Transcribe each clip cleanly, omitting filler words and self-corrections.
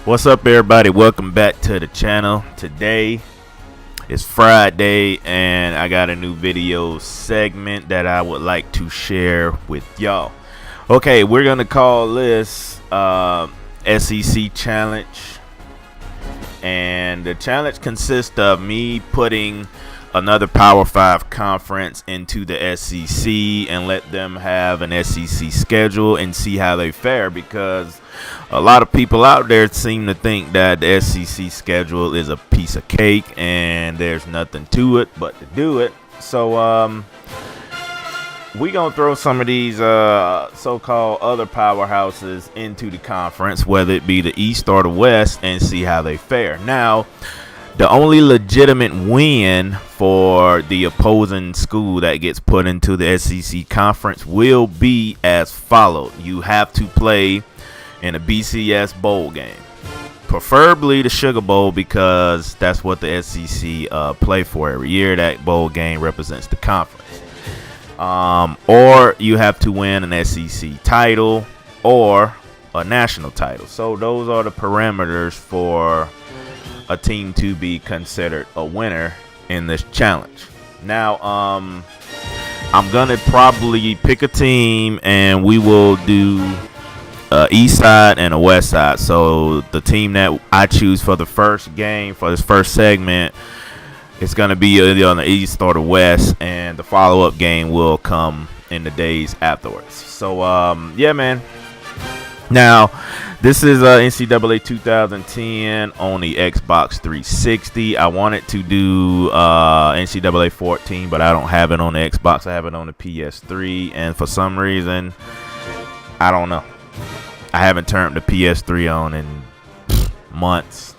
What's up, everybody? Welcome back to the channel. Today is Friday, and I got a new video segment that I would like to share with y'all. Okay, we're gonna call this SEC Challenge, and the challenge consists of me putting another Power 5 conference into the SEC and let them have an SEC schedule and see how they fare, because a lot of people out there seem to think that the SEC schedule is a piece of cake and there's nothing to it but to do it. So we gonna throw some of these so-called other powerhouses into the conference, whether it be the East or the West, and see how they fare. Now, the only legitimate win for the opposing school that gets put into the SEC conference will be as followed. You have to play in a BCS bowl game, preferably the Sugar Bowl, because that's what the SEC play for every year. That bowl game represents the conference. Or you have to win an SEC title or a national title. So those are the parameters for a team to be considered a winner in this challenge. Now, I'm gonna probably pick a team and we will do East side and a West side. So the team that I choose for the first game, for this first segment, it's gonna be either on the East or the West, and the follow-up game will come in the days afterwards. So yeah, man. Now, this is NCAA 2010 on the Xbox 360. I wanted to do NCAA 14, but I don't have it on the Xbox. I have it on the PS3, and for some reason, I don't know, I haven't turned the PS3 on in months.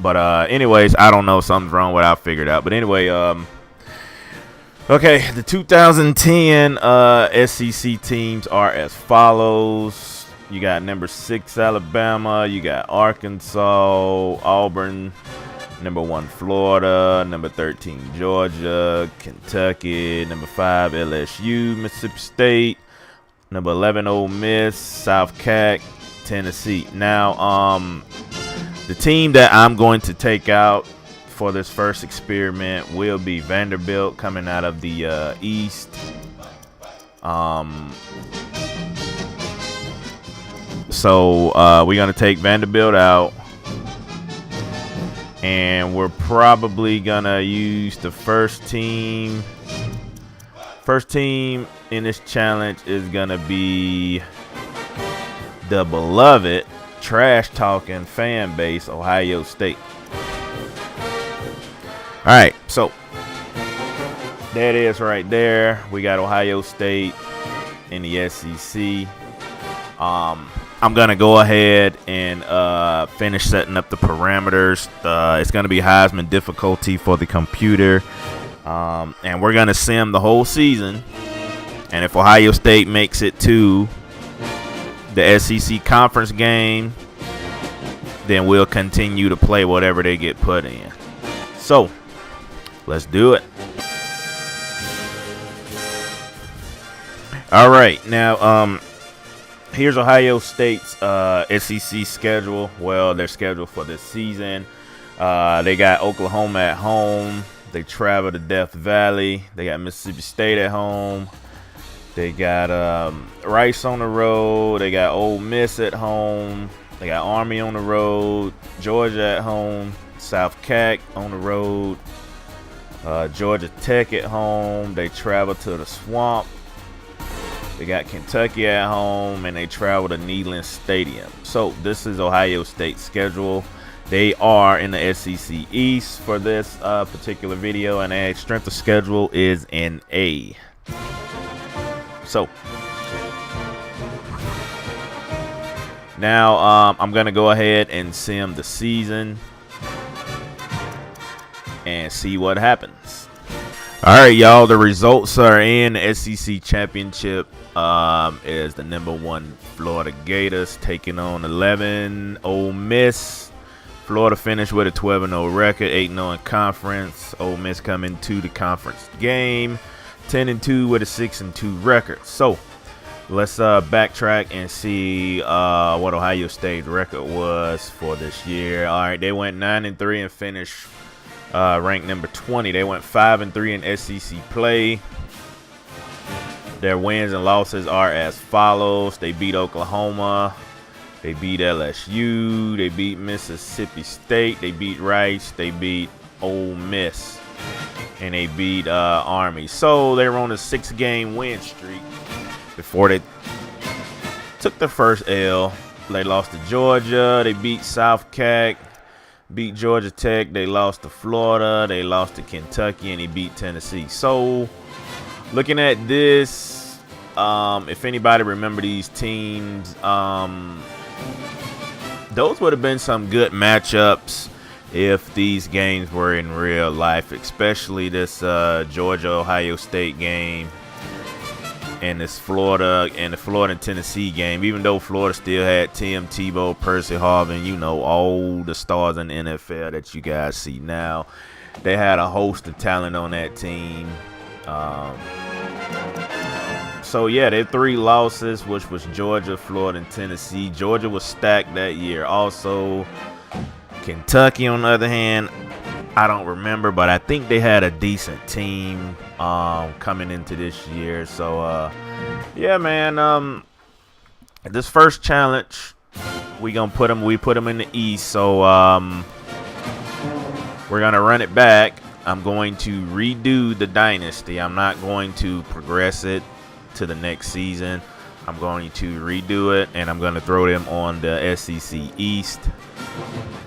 But anyways, I don't know, something's wrong with it. I'll figure it out. But anyway, okay, the 2010 SEC teams are as follows. You got number 6 Alabama, you got Arkansas, Auburn, number 1 Florida, number 13 Georgia, Kentucky, number 5 LSU, Mississippi State, number 11 Ole Miss, South Cac, Tennessee. Now, the team that I'm going to take out for this first experiment will be Vanderbilt, coming out of the East. So we're going to take Vanderbilt out, and we're probably going to use the first team. First team in this challenge is going to be the beloved trash-talking fan base, Ohio State. All right, so there it is right there. We got Ohio State in the SEC. I'm going to go ahead and finish setting up the parameters. It's going to be Heisman difficulty for the computer. And we're going to sim the whole season. And if Ohio State makes it to the SEC conference game, then we'll continue to play whatever they get put in. So, let's do it. All right, now, here's Ohio State's SEC schedule. Well, their schedule for this season. They got Oklahoma at home. They travel to Death Valley. They got Mississippi State at home. They got Rice on the road. They got Ole Miss at home. They got Army on the road. Georgia at home. South Cac on the road. Georgia Tech at home. They travel to the Swamp. They got Kentucky at home, and they travel to Neyland Stadium. So this is Ohio State's schedule. They are in the SEC East for this particular video, and their strength of schedule is in A. So now I'm going to go ahead and sim the season and see what happens. All right, y'all, the results are in. The SEC Championship is the number 1 Florida Gators taking on 11 Ole Miss. Florida finished with a 12-0 record, 8-0 in conference. Ole Miss coming to the conference game 10-2 with a 6-2 record. So Let's backtrack and see what Ohio State's record was for this year. All right, they went 9-3 and finished ranked number 20. They went 5-3 in SEC play. Their wins and losses are as follows. They beat Oklahoma. They beat LSU. They beat Mississippi State. They beat Rice. They beat Ole Miss. And they beat Army. So they were on a 6-game win streak before they took the first L. They lost to Georgia. They beat South Cac. Beat Georgia Tech. They lost to Florida. They lost to Kentucky. And they beat Tennessee. So looking at this, if anybody remember these teams, those would have been some good matchups if these games were in real life, especially this Georgia-Ohio State game and this Florida and Tennessee game. Even though Florida still had Tim Tebow, Percy Harvin, you know, all the stars in the NFL that you guys see now, they had a host of talent on that team. So yeah, their 3 losses, which was Georgia, Florida, and Tennessee. Georgia was stacked that year. Also, Kentucky, on the other hand, I don't remember, but I think they had a decent team coming into this year. So yeah, man. This first challenge, we put them in the East. So we're gonna run it back. I'm going to redo the dynasty. I'm not going to progress it to the next season. I'm going to redo it, and I'm going to throw them on the SEC East,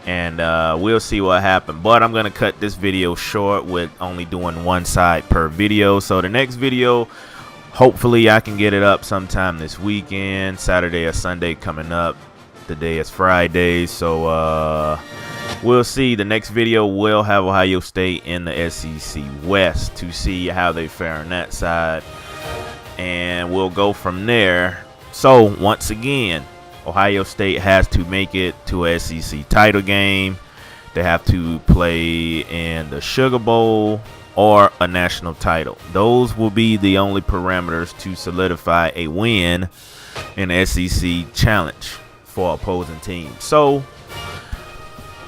and we'll see what happens. But I'm going to cut this video short with only doing one side per video. So the next video, hopefully I can get it up sometime this weekend, Saturday or Sunday coming up. Today is Friday, so we'll see. The next video will have Ohio State in the SEC West to see how they fare on that side, and we'll go from there. So once again, Ohio State has to make it to a SEC title game. They have to play in the Sugar Bowl or a national title. Those will be the only parameters to solidify a win in the SEC challenge for opposing teams. So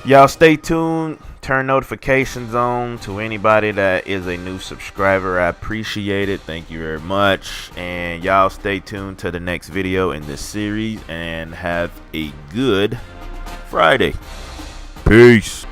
y'all stay tuned. Turn notifications on to anybody that is a new subscriber. I appreciate it. Thank you very much. And y'all stay tuned to the next video in this series, and have a good Friday. Peace.